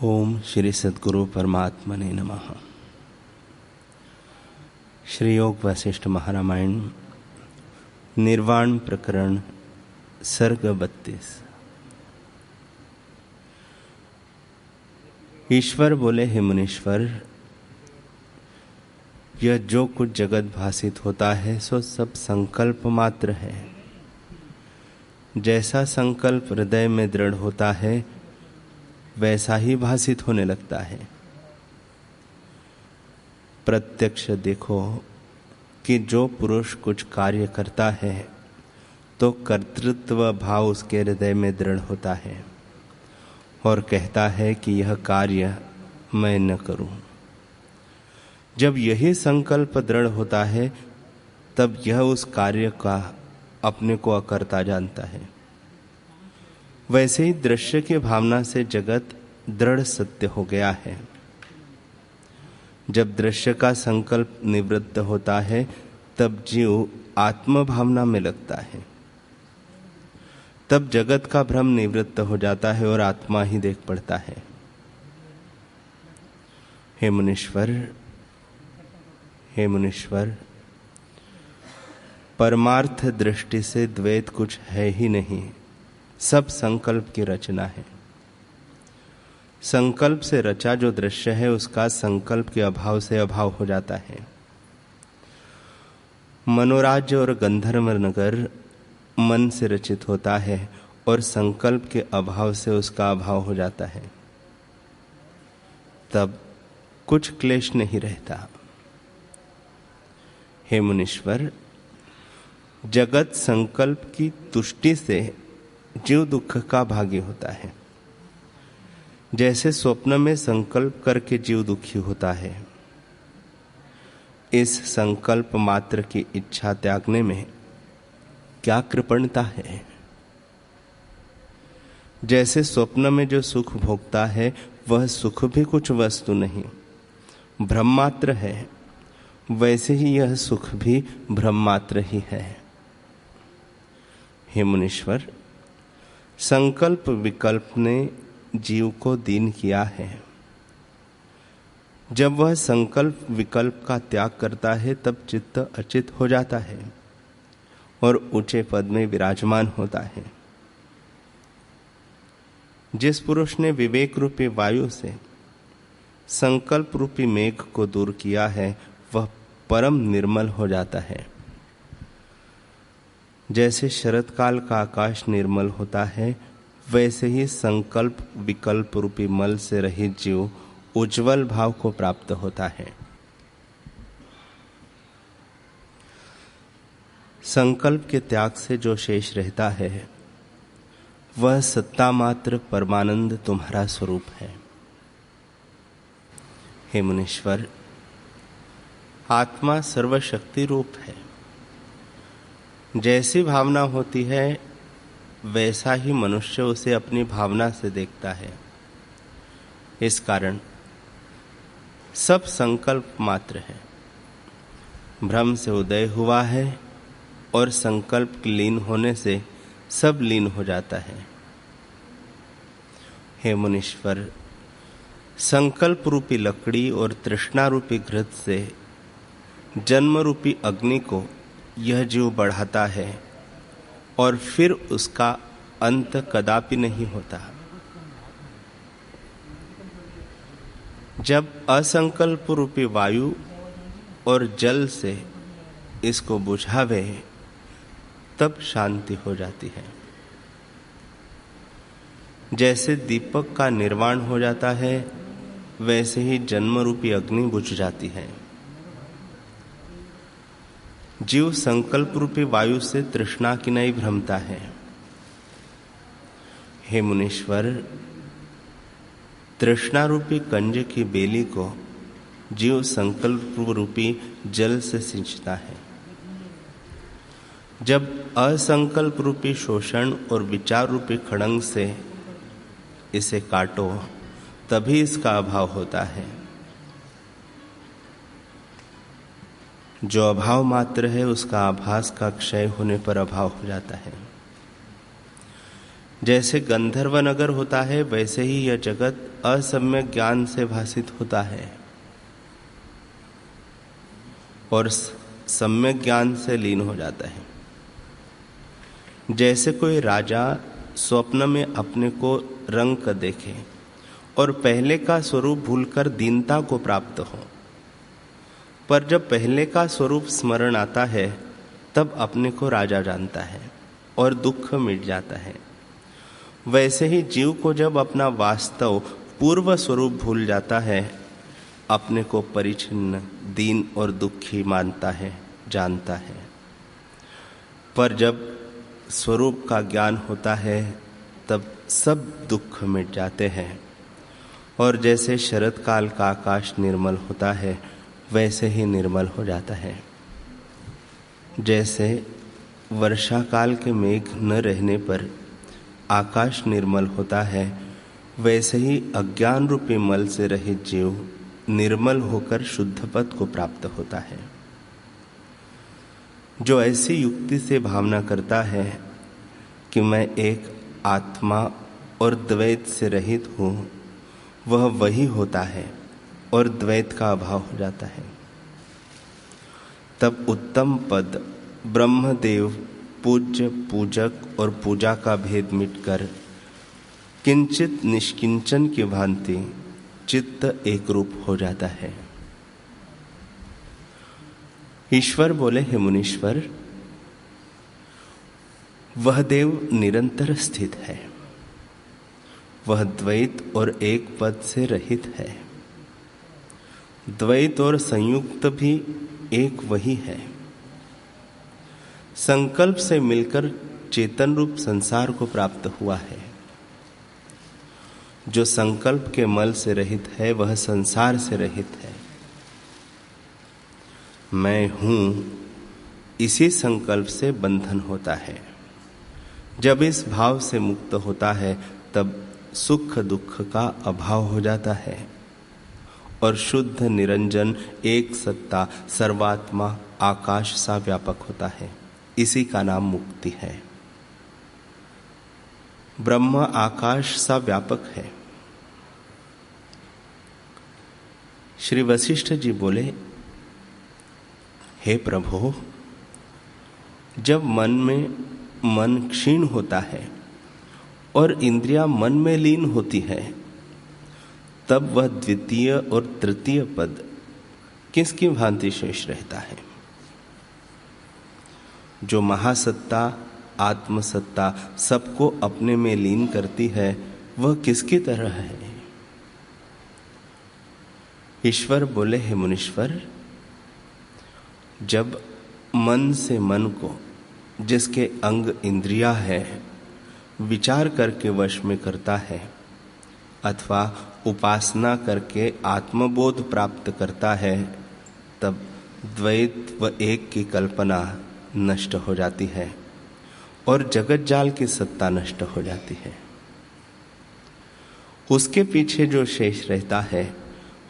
ओम श्री सद्गुरु परमात्मने नमः। श्री योग वशिष्ठ महारामायण निर्वाण प्रकरण सर्ग 32। ईश्वर बोले, हे मुनीश्वर, यह जो कुछ जगत भासित होता है सो सब संकल्प मात्र है। जैसा संकल्प हृदय में दृढ़ होता है वैसा ही भासित होने लगता है। प्रत्यक्ष देखो कि जो पुरुष कुछ कार्य करता है तो कर्तृत्व भाव उसके हृदय में दृढ़ होता है और कहता है कि यह कार्य मैं न करूं। जब यही संकल्प दृढ़ होता है तब यह उस कार्य का अपने को अकर्ता जानता है। वैसे ही दृश्य की भावना से जगत दृढ़ सत्य हो गया है। जब दृश्य का संकल्प निवृत्त होता है तब जीव आत्म भावना में लगता है। तब जगत का भ्रम निवृत्त हो जाता है और आत्मा ही देख पड़ता है। हे मुनीश्वर, परमार्थ दृष्टि से द्वैत कुछ है ही नहीं, सब संकल्प की रचना है। संकल्प से रचा जो दृश्य है उसका संकल्प के अभाव से अभाव हो जाता है। मनोराज्य और गंधर्व नगर मन से रचित होता है और संकल्प के अभाव से उसका अभाव हो जाता है। तब कुछ क्लेश नहीं रहता। हे मुनीश्वर, जगत संकल्प की तुष्टि से जीव दुख का भागी होता है। जैसे स्वप्न में संकल्प करके जीव दुखी होता है, इस संकल्प मात्र की इच्छा त्यागने में क्या कृपणता है। जैसे स्वप्न में जो सुख भोगता है वह सुख भी कुछ वस्तु नहीं, भ्रम मात्र है, वैसे ही यह सुख भी भ्रम मात्र ही है। हे मुनीश्वर, संकल्प विकल्प ने जीव को दीन किया है। जब वह संकल्प विकल्प का त्याग करता है तब चित्त अचित हो जाता है और ऊंचे पद में विराजमान होता है। जिस पुरुष ने विवेक रूपी वायु से संकल्प रूपी मेघ को दूर किया है वह परम निर्मल हो जाता है। जैसे शरत काल का आकाश निर्मल होता है वैसे ही संकल्प विकल्प रूपी मल से रहित जीव उज्जवल भाव को प्राप्त होता है। संकल्प के त्याग से जो शेष रहता है वह सत्ता मात्र परमानंद तुम्हारा स्वरूप है। हे मुनीश्वर, आत्मा सर्वशक्ति रूप है। जैसी भावना होती है वैसा ही मनुष्य उसे अपनी भावना से देखता है। इस कारण सब संकल्प मात्र है। भ्रम से उदय हुआ है और संकल्प के लीन होने से सब लीन हो जाता है। हे मुनीश्वर, संकल्प रूपी लकड़ी और तृष्णा रूपी घृत से जन्म रूपी अग्नि को यह जीव बढ़ाता है और फिर उसका अंत कदापि नहीं होता। जब असंकल्प रूपी वायु और जल से इसको बुझावे तब शांति हो जाती है। जैसे दीपक का निर्वाण हो जाता है वैसे ही जन्म रूपी अग्नि बुझ जाती है। जीव संकल्प रूपी वायु से तृष्णा की नहीं भ्रमता है। हे मुनीश्वर, तृष्णा रूपी कंज की बेली को जीव संकल्प रूपी जल से सिंचता है। जब असंकल्प रूपी शोषण और विचार रूपी खड़ंग से इसे काटो तभी इसका अभाव होता है। जो अभाव मात्र है उसका आभास का क्षय होने पर अभाव हो जाता है। जैसे गंधर्व नगर होता है वैसे ही यह जगत असम्यक ज्ञान से भासित होता है और सम्यक ज्ञान से लीन हो जाता है। जैसे कोई राजा स्वप्न में अपने को रंग कर देखे और पहले का स्वरूप भूलकर दीनता को प्राप्त हो, पर जब पहले का स्वरूप स्मरण आता है तब अपने को राजा जानता है और दुख मिट जाता है। वैसे ही जीव को जब अपना वास्तव पूर्व स्वरूप भूल जाता है, अपने को परिच्छिन्न, दीन और दुखी मानता है, जानता है। पर जब स्वरूप का ज्ञान होता है तब सब दुख मिट जाते हैं और जैसे शरद काल का आकाश निर्मल होता है वैसे ही निर्मल हो जाता है। जैसे वर्षा काल के मेघ न रहने पर आकाश निर्मल होता है, वैसे ही अज्ञान रूपी मल से रहित जीव निर्मल होकर शुद्ध पद को प्राप्त होता है। जो ऐसी युक्ति से भावना करता है कि मैं एक आत्मा और द्वैत से रहित हूँ, वह वही होता है और द्वैत का अभाव हो जाता है। तब उत्तम पद ब्रह्मदेव, पूज्य, पूजक और पूजा का भेद मिटकर किंचित निष्किंचन की भांति चित्त एक रूप हो जाता है। ईश्वर बोले, हे मुनीश्वर, वह देव निरंतर स्थित है, वह द्वैत और एक पद से रहित है। द्वैत और संयुक्त भी एक वही है। संकल्प से मिलकर चेतन रूप संसार को प्राप्त हुआ है। जो संकल्प के मल से रहित है वह संसार से रहित है। मैं हूं, इसी संकल्प से बंधन होता है। जब इस भाव से मुक्त होता है तब सुख दुख का अभाव हो जाता है और शुद्ध निरंजन एक सत्ता सर्वात्मा आकाश सा व्यापक होता है। इसी का नाम मुक्ति है। ब्रह्म आकाश सा व्यापक है। श्री वशिष्ठ जी बोले, हे प्रभु, जब मन क्षीण होता है और इंद्रियां मन में लीन होती है, तब वह द्वितीय और तृतीय पद किसकी भांति शेष रहता है? जो महासत्ता आत्मसत्ता सबको अपने में लीन करती है, वह किसकी तरह है? ईश्वर बोले, हे मुनीश्वर, जब मन से मन को, जिसके अंग इंद्रिया है, विचार करके वश में करता है अथवा उपासना करके आत्मबोध प्राप्त करता है, तब द्वैत व एक की कल्पना नष्ट हो जाती है और जगत जाल की सत्ता नष्ट हो जाती है। उसके पीछे जो शेष रहता है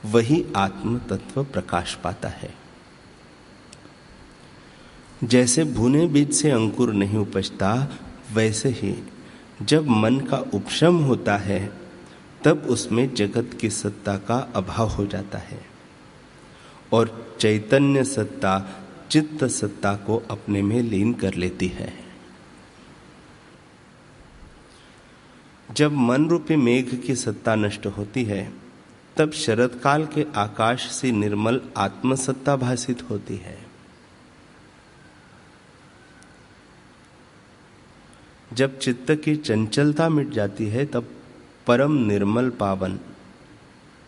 वही आत्म तत्व प्रकाश पाता है। जैसे भुने बीज से अंकुर नहीं उपजता, वैसे ही जब मन का उपशम होता है तब उसमें जगत की सत्ता का अभाव हो जाता है और चैतन्य सत्ता चित्त सत्ता को अपने में लीन कर लेती है। जब मन रूपी मेघ की सत्ता नष्ट होती है, तब शरद काल के आकाश से निर्मल आत्मसत्ता भासित होती है। जब चित्त की चंचलता मिट जाती है, तब परम निर्मल पावन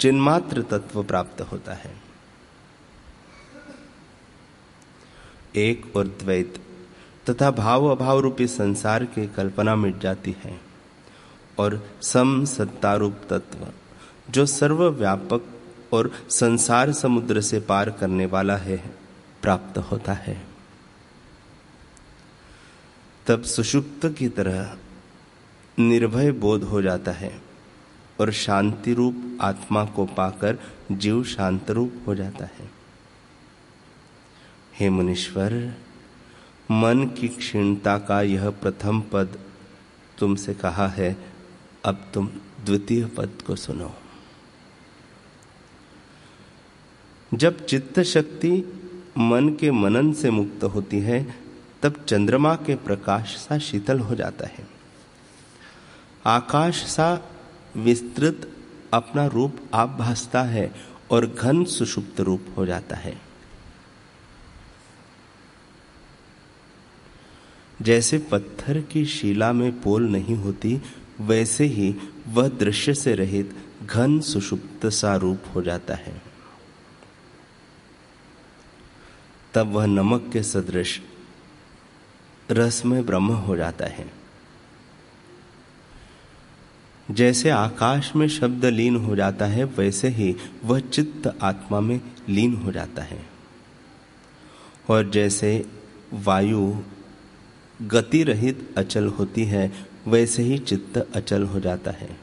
चिन्मात्र तत्व प्राप्त होता है। एक और द्वैत तथा भाव अभाव रूपी संसार की कल्पना मिट जाती है और सम सत्तारूप तत्व, जो सर्वव्यापक और संसार समुद्र से पार करने वाला है, प्राप्त होता है। तब सुषुप्त की तरह निर्भय बोध हो जाता है और शांति रूप आत्मा को पाकर जीव शांत रूप हो जाता है। हे मुनीश्वर, मन की क्षीणता का यह प्रथम पद तुमसे कहा है अब तुम द्वितीय पद को सुनो। जब चित्त शक्ति मन के मनन से मुक्त होती है तब चंद्रमा के प्रकाश सा शीतल हो जाता है, आकाश सा विस्तृत अपना रूप आप भासता है और घन सुषुप्त रूप हो जाता है। जैसे पत्थर की शिला में पोल नहीं होती, वैसे ही वह दृश्य से रहित घन सुषुप्त सा रूप हो जाता है। तब वह नमक के सदृश रसमय ब्रह्म हो जाता है। जैसे आकाश में शब्द लीन हो जाता है, वैसे ही वह चित्त आत्मा में लीन हो जाता है। और जैसे वायु गति रहित अचल होती है, वैसे ही चित्त अचल हो जाता है।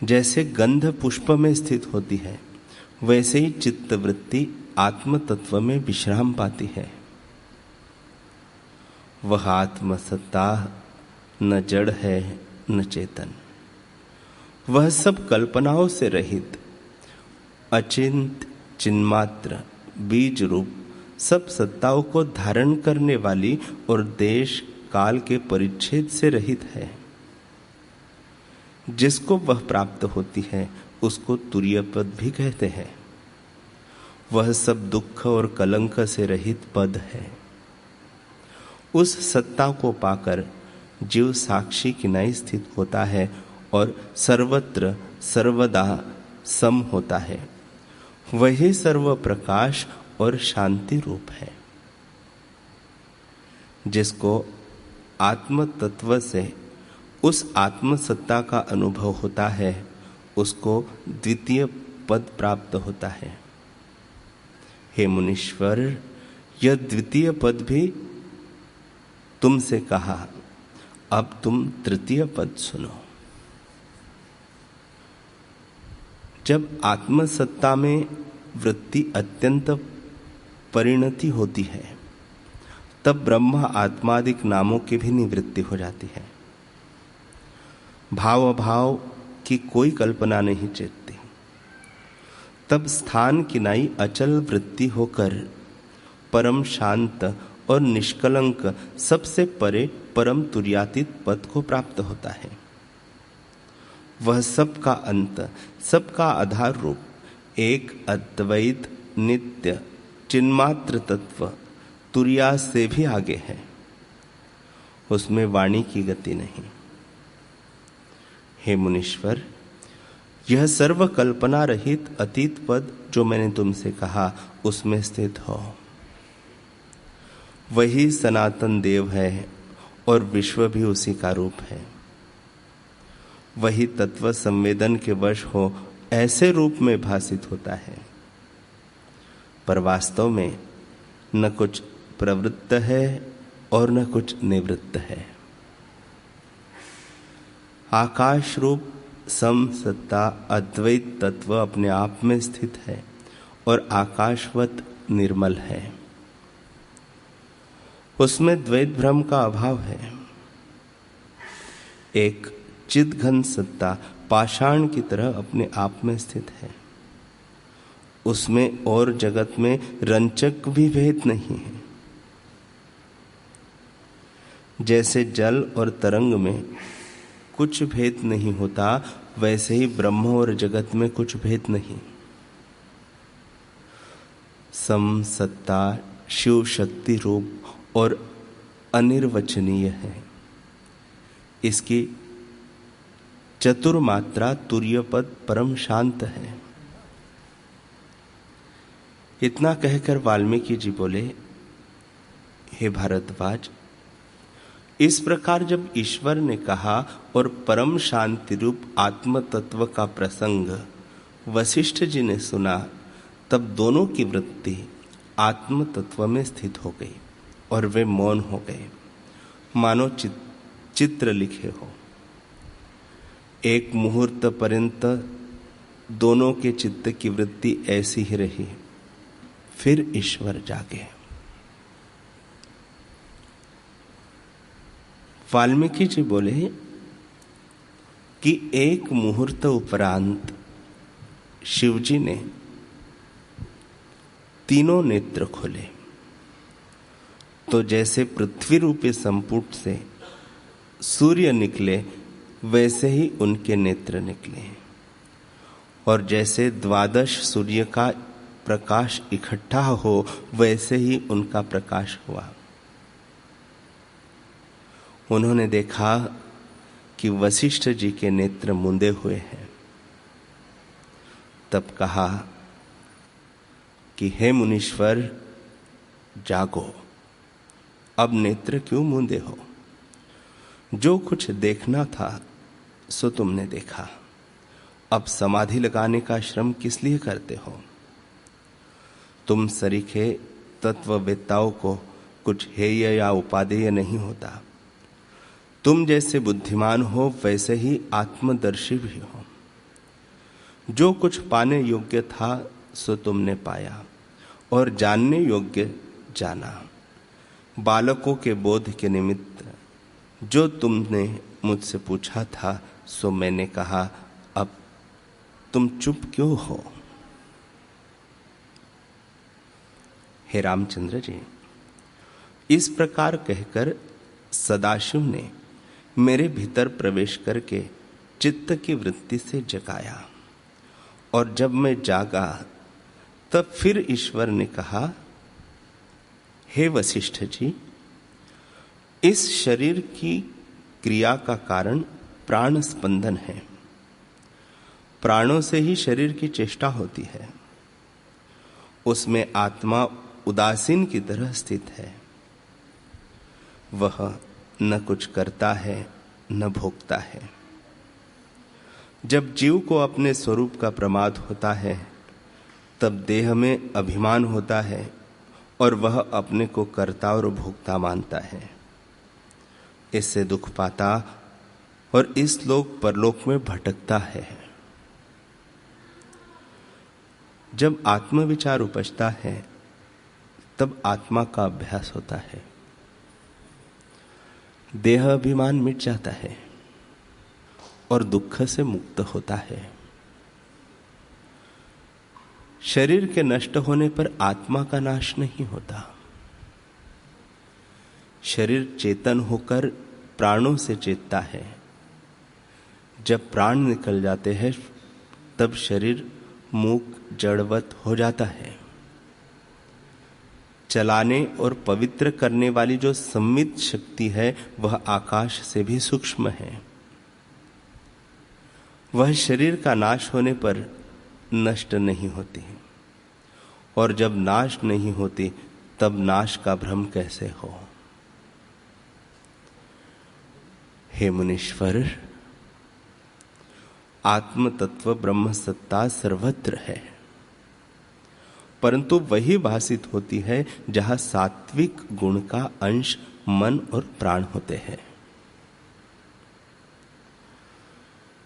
जैसे गंध पुष्प में स्थित होती है, वैसे ही चित्त वृत्ति आत्म तत्व में विश्राम पाती है। वह आत्मसत्ता न जड़ है न चेतन, वह सब कल्पनाओं से रहित अचिंत चिन्मात्र बीज रूप सब सत्ताओं को धारण करने वाली और देश काल के परिच्छेद से रहित है। जिसको वह प्राप्त होती है उसको तुरीय पद भी कहते हैं। वह सब दुख और कलंक से रहित पद है। उस सत्ता को पाकर जीव साक्षी किनाई स्थित होता है और सर्वत्र सर्वदा सम होता है। वही सर्व प्रकाश और शांति रूप है। जिसको आत्म तत्व से उस आत्म सत्ता का अनुभव होता है, उसको द्वितीय पद प्राप्त होता है। हे मुनीश्वर, यह द्वितीय पद भी तुमसे कहा, अब तुम तृतीय पद सुनो। जब आत्मसत्ता में वृत्ति अत्यंत परिणति होती है, तब ब्रह्म आत्मादिक नामों की भी निवृत्ति हो जाती है। भाव अभाव की कोई कल्पना नहीं चेतती। तब स्थान किनाई अचल वृत्ति होकर परम शांत और निष्कलंक सबसे परे परम तुर्यातीत पद को प्राप्त होता है। वह सबका अंत, सबका आधार रूप एक अद्वैत नित्य चिन्मात्र तत्व तुर्या से भी आगे है। उसमें वाणी की गति नहीं। हे मुनीश्वर, यह सर्व कल्पना रहित अतीत पद जो मैंने तुमसे कहा, उसमें स्थित हो। वही सनातन देव है और विश्व भी उसी का रूप है। वही तत्व संवेदन के वश हो ऐसे रूप में भासित होता है, पर वास्तव में न कुछ प्रवृत्त है और न कुछ निवृत्त है। आकाश रूप सम सत्ता अद्वैत तत्व अपने आप में स्थित है और आकाशवत निर्मल है। उसमें द्वैत भ्रम का अभाव है। एक चिद्घन सत्ता पाषाण की तरह अपने आप में स्थित है। उसमें और जगत में रंचक भी भेद नहीं है। जैसे जल और तरंग में कुछ भेद नहीं होता, वैसे ही ब्रह्म और जगत में कुछ भेद नहीं। सम सत्ता शिव शक्ति रूप और अनिर्वचनीय है। इसकी चतुर्मात्रा तुर्य पद परम शांत है। इतना कहकर वाल्मीकि जी बोले, हे भारद्वाज, इस प्रकार जब ईश्वर ने कहा और परम शांति रूप आत्म तत्व का प्रसंग वशिष्ठ जी ने सुना, तब दोनों की वृत्ति आत्म तत्व में स्थित हो गई और वे मौन हो गए, मानो चित्र लिखे हो। एक मुहूर्त पर्यंत दोनों के चित्त की वृत्ति ऐसी ही रही। फिर ईश्वर जागे। वाल्मीकि जी बोले कि एक मुहूर्त उपरांत शिवजी ने तीनों नेत्र खोले, तो जैसे पृथ्वी रूपी संपुट से सूर्य निकले वैसे ही उनके नेत्र निकले, और जैसे 12 सूर्य का प्रकाश इकट्ठा हो वैसे ही उनका प्रकाश हुआ। उन्होंने देखा कि वशिष्ठ जी के नेत्र मूंदे हुए हैं। तब कहा कि हे मुनीश्वर, जागो, अब नेत्र क्यों मूंदे हो? जो कुछ देखना था सो तुमने देखा, अब समाधि लगाने का श्रम किस लिए करते हो? तुम सरीखे तत्ववेत्ताओं को कुछ हेय या उपादेय नहीं होता। तुम जैसे बुद्धिमान हो वैसे ही आत्मदर्शी भी हो। जो कुछ पाने योग्य था सो तुमने पाया, और जानने योग्य जाना। बालकों के बोध के निमित्त जो तुमने मुझसे पूछा था सो मैंने कहा, अब तुम चुप क्यों हो? हे रामचंद्र जी, इस प्रकार कहकर सदाशिव ने मेरे भीतर प्रवेश करके चित्त की वृत्ति से जगाया, और जब मैं जागा तब फिर ईश्वर ने कहा, हे वशिष्ठ जी, इस शरीर की क्रिया का कारण प्राण स्पंदन है। प्राणों से ही शरीर की चेष्टा होती है। उसमें आत्मा उदासीन की तरह स्थित है। वह न कुछ करता है न भोगता है। जब जीव को अपने स्वरूप का प्रमाद होता है तब देह में अभिमान होता है और वह अपने को कर्ता और भोक्ता मानता है। इससे दुख पाता और इस लोक परलोक में भटकता है। जब आत्मविचार उपजता है तब आत्मा का अभ्यास होता है। देह अभिमान मिट जाता है और दुख से मुक्त होता है। शरीर के नष्ट होने पर आत्मा का नाश नहीं होता। शरीर चेतन होकर प्राणों से चेतता है। जब प्राण निकल जाते हैं तब शरीर मूक जड़वत हो जाता है। चलाने और पवित्र करने वाली जो संमित शक्ति है वह आकाश से भी सूक्ष्म है। वह शरीर का नाश होने पर नष्ट नहीं होती, और जब नाश नहीं होती तब नाश का भ्रम कैसे हो? हे मुनीश्वर, आत्म तत्व ब्रह्म सत्ता सर्वत्र है, परंतु वही भासित होती है जहां सात्विक गुण का अंश मन और प्राण होते हैं।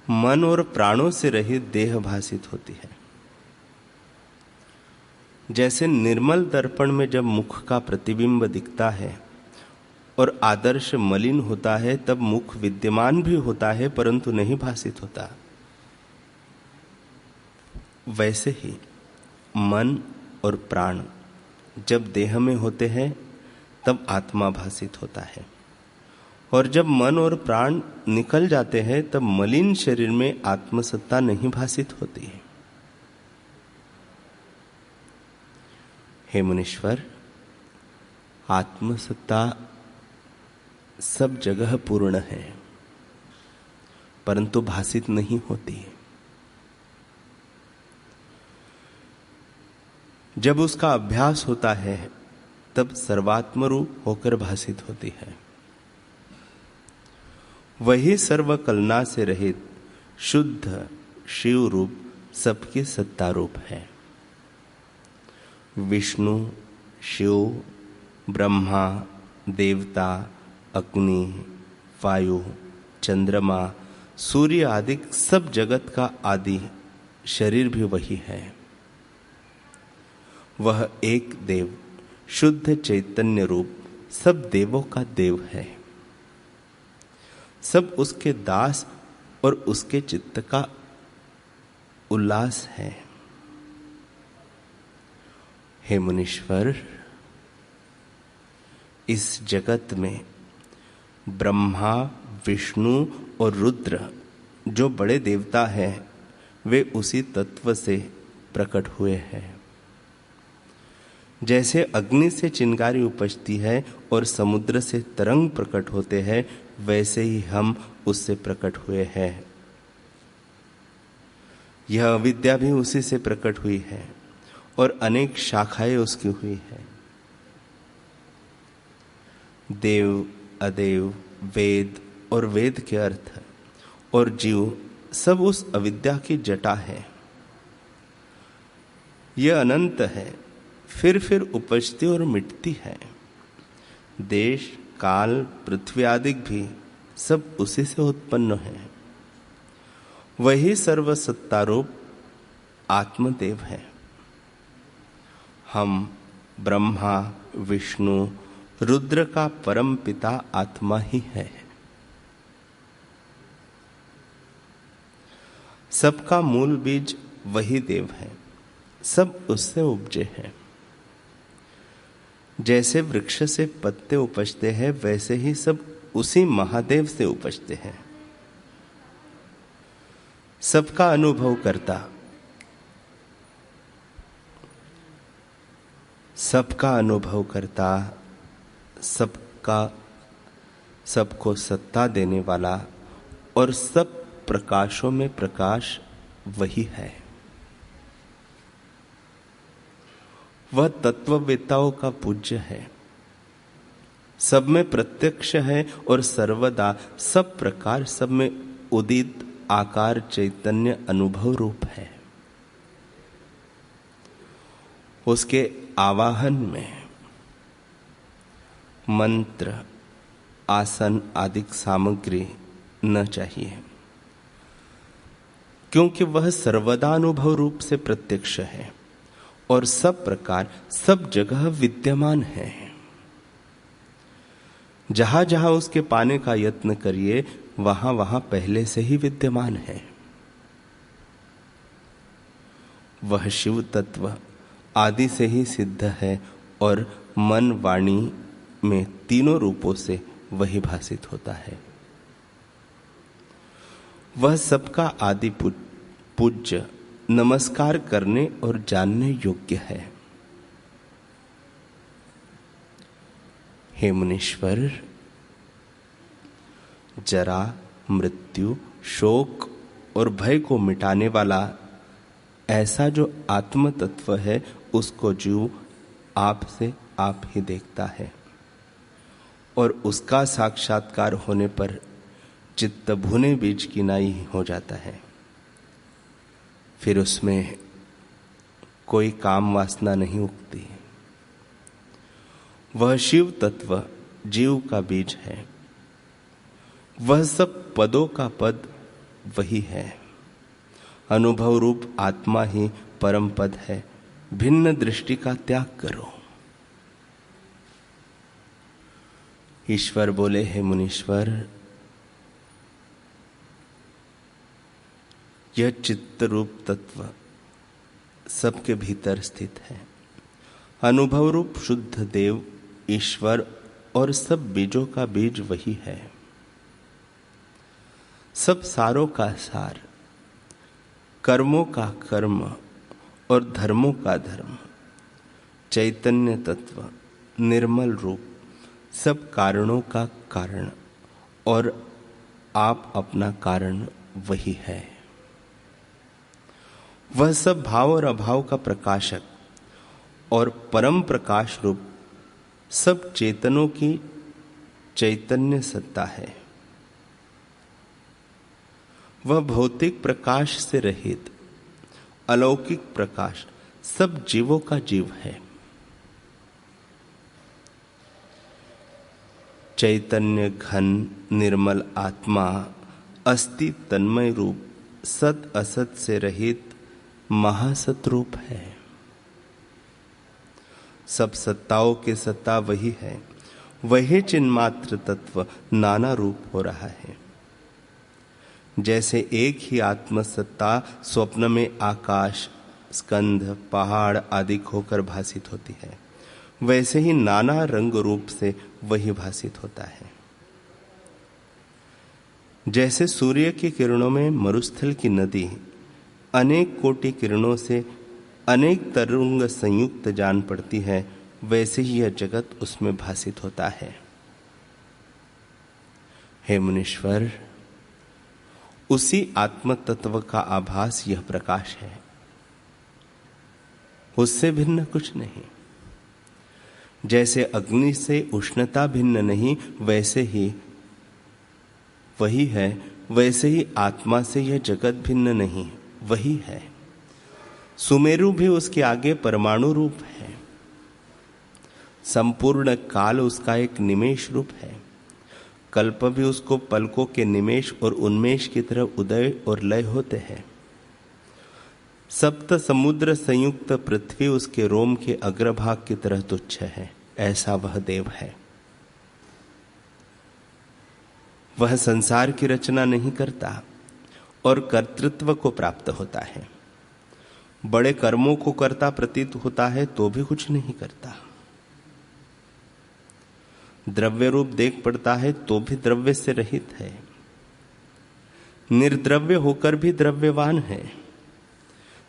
मन और प्राणों से रहित देह भासित होती है। जैसे निर्मल दर्पण में जब मुख का प्रतिबिंब दिखता है और आदर्श मलिन होता है तब मुख विद्यमान भी होता है परंतु नहीं भासित होता। वैसे ही मन और प्राण जब देह में होते हैं तब आत्मा भासित होता है, और जब मन और प्राण निकल जाते हैं तब मलिन शरीर में आत्मसत्ता नहीं भासित होती है। हे मुनीश्वर, आत्मसत्ता सब जगह पूर्ण है परंतु भासित नहीं होती है। जब उसका अभ्यास होता है तब सर्वात्म रूप होकर भासित होती है। वही सर्वकलना से रहित शुद्ध शिव रूप सबकी सत्ता रूप है। विष्णु, शिव, ब्रह्मा, देवता, अग्नि, वायु, चंद्रमा, सूर्य आदि सब जगत का आदि शरीर भी वही है। वह एक देव शुद्ध चैतन्य रूप सब देवों का देव है। सब उसके दास और उसके चित्त का उल्लास है। हे मुनीश्वर, इस जगत में ब्रह्मा, विष्णु और रुद्र जो बड़े देवता हैं, वे उसी तत्व से प्रकट हुए हैं। जैसे अग्नि से चिंगारी उपजती है और समुद्र से तरंग प्रकट होते हैं, वैसे ही हम उससे प्रकट हुए हैं। यह अविद्या भी उसी से प्रकट हुई है और अनेक शाखाएं उसकी हुई है। देव, अदेव, वेद और वेद के अर्थ और जीव सब उस अविद्या की जटा है। यह अनंत है, फिर उपजती और मिटती है। देश, काल, पृथ्वी आदि भी सब उसी से उत्पन्न है। वही सर्वसत्तारूप आत्मदेव है। हम ब्रह्मा, विष्णु, रुद्र का परम पिता आत्मा ही है। सबका मूल बीज वही देव है, सब उससे उपजे हैं। जैसे वृक्ष से पत्ते उपजते हैं, वैसे ही सब उसी महादेव से उपजते हैं। सबका अनुभव करता, सबको सत्ता देने वाला और सब प्रकाशों में प्रकाश वही है। वह तत्ववेत्ताओं का पूज्य है, सब में प्रत्यक्ष है और सर्वदा सब प्रकार सब में उदित आकार चैतन्य अनुभव रूप है। उसके आवाहन में मंत्र, आसन आदि सामग्री न चाहिए, क्योंकि वह सर्वदा अनुभव रूप से प्रत्यक्ष है और सब प्रकार सब जगह विद्यमान है। जहां जहां उसके पाने का यत्न करिए, वहां वहां पहले से ही विद्यमान है। वह शिव तत्व आदि से ही सिद्ध है और मन वाणी में तीनों रूपों से वही भासित होता है। वह सबका आदि पूज्य, नमस्कार करने और जानने योग्य है। हे मुनीश्वर, जरा, मृत्यु, शोक और भय को मिटाने वाला ऐसा जो आत्म तत्व है, उसको जीव आप से आप ही देखता है और उसका साक्षात्कार होने पर चित्त भुने बीज की नाई हो जाता है। फिर उसमें कोई काम वासना नहीं उगती। वह शिव तत्व जीव का बीज है। वह सब पदों का पद वही है। अनुभव रूप आत्मा ही परम पद है। भिन्न दृष्टि का त्याग करो। ईश्वर बोले, हे मुनीश्वर, यह चित्त रूप तत्व सबके भीतर स्थित है। अनुभव रूप शुद्ध देव ईश्वर और सब बीजों का बीज वही है। सब सारों का सार, कर्मों का कर्म और धर्मों का धर्म, चैतन्य तत्व, निर्मल रूप, सब कारणों का कारण और आप अपना कारण वही है। वह सब भाव और अभाव का प्रकाशक और परम प्रकाश रूप सब चेतनों की चैतन्य सत्ता है। वह भौतिक प्रकाश से रहित अलौकिक प्रकाश सब जीवों का जीव है। चैतन्य घन निर्मल आत्मा अस्ति तन्मय रूप सत असत से रहित महासत रूप है। सब सत्ताओं के सत्ता वही है। वही चिन्मात्र तत्व नाना रूप हो रहा है। जैसे एक ही आत्मसत्ता स्वप्न में आकाश, स्कंध, पहाड़ आदि होकर भासित होती है, वैसे ही नाना रंग रूप से वही भासित होता है। जैसे सूर्य की किरणों में मरुस्थल की नदी अनेक कोटि किरणों से अनेक तरंग संयुक्त जान पड़ती है, वैसे ही यह जगत उसमें भासित होता है। हे मुनीश्वर, उसी आत्म तत्व का आभास यह प्रकाश है, उससे भिन्न कुछ नहीं। जैसे अग्नि से उष्णता भिन्न नहीं, वैसे ही वही है, वैसे ही आत्मा से यह जगत भिन्न नहीं, वही है। सुमेरु भी उसके आगे परमाणु रूप है, संपूर्ण काल उसका एक निमेष रूप है, कल्प भी उसको पलकों के निमेष और उन्मेष की तरह उदय और लय होते हैं। सप्त समुद्र संयुक्त पृथ्वी उसके रोम के अग्रभाग की तरह तुच्छ है, ऐसा वह देव है। वह संसार की रचना नहीं करता और कर्तृत्व को प्राप्त होता है। बड़े कर्मों को करता प्रतीत होता है तो भी कुछ नहीं करता। द्रव्य रूप देख पड़ता है तो भी द्रव्य से रहित है। निर्द्रव्य होकर भी द्रव्यवान है।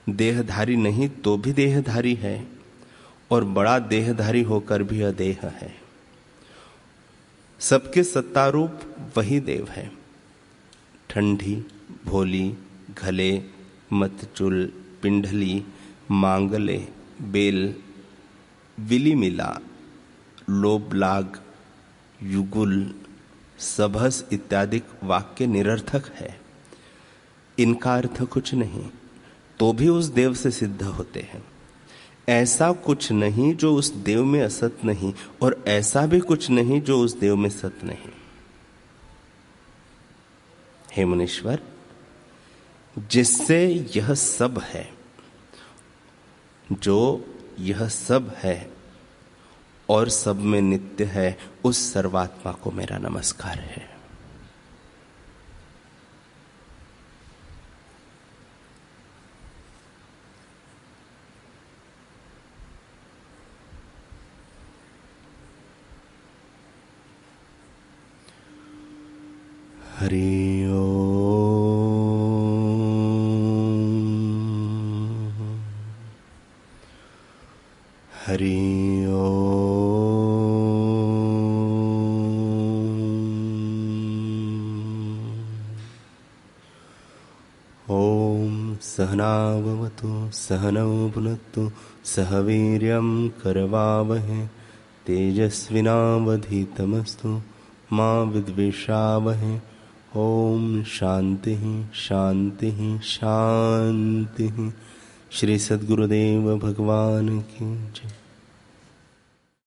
देहधारी नहीं तो भी देहधारी है, और बड़ा देहधारी होकर भी अदेह है। सबके सत्तारूप वही देव है। ठंडी, भोली, घले, मतचुल, पिंडली, मांगले, बेल, विलिमिला, लोबलाग, युगुल, सभस इत्यादि वाक्य निरर्थक है। इनका अर्थ कुछ नहीं, तो भी उस देव से सिद्ध होते हैं। ऐसा कुछ नहीं जो उस देव में असत नहीं, और ऐसा भी कुछ नहीं जो उस देव में सत नहीं। हे मुनीश्वर, जिससे यह सब है, जो यह सब है और सब में नित्य है, उस सर्वात्मा को मेरा नमस्कार है। हरि ओम, हरि ओम। ओम सहनाववतु सहनौ भुनक्तु सह वीर्यं करवावहै तेजस्विनावधीतमस्तु मा विद्विषावहै। ओम शांति शांति शांति। श्री सद्गुरुदेव भगवान की जय।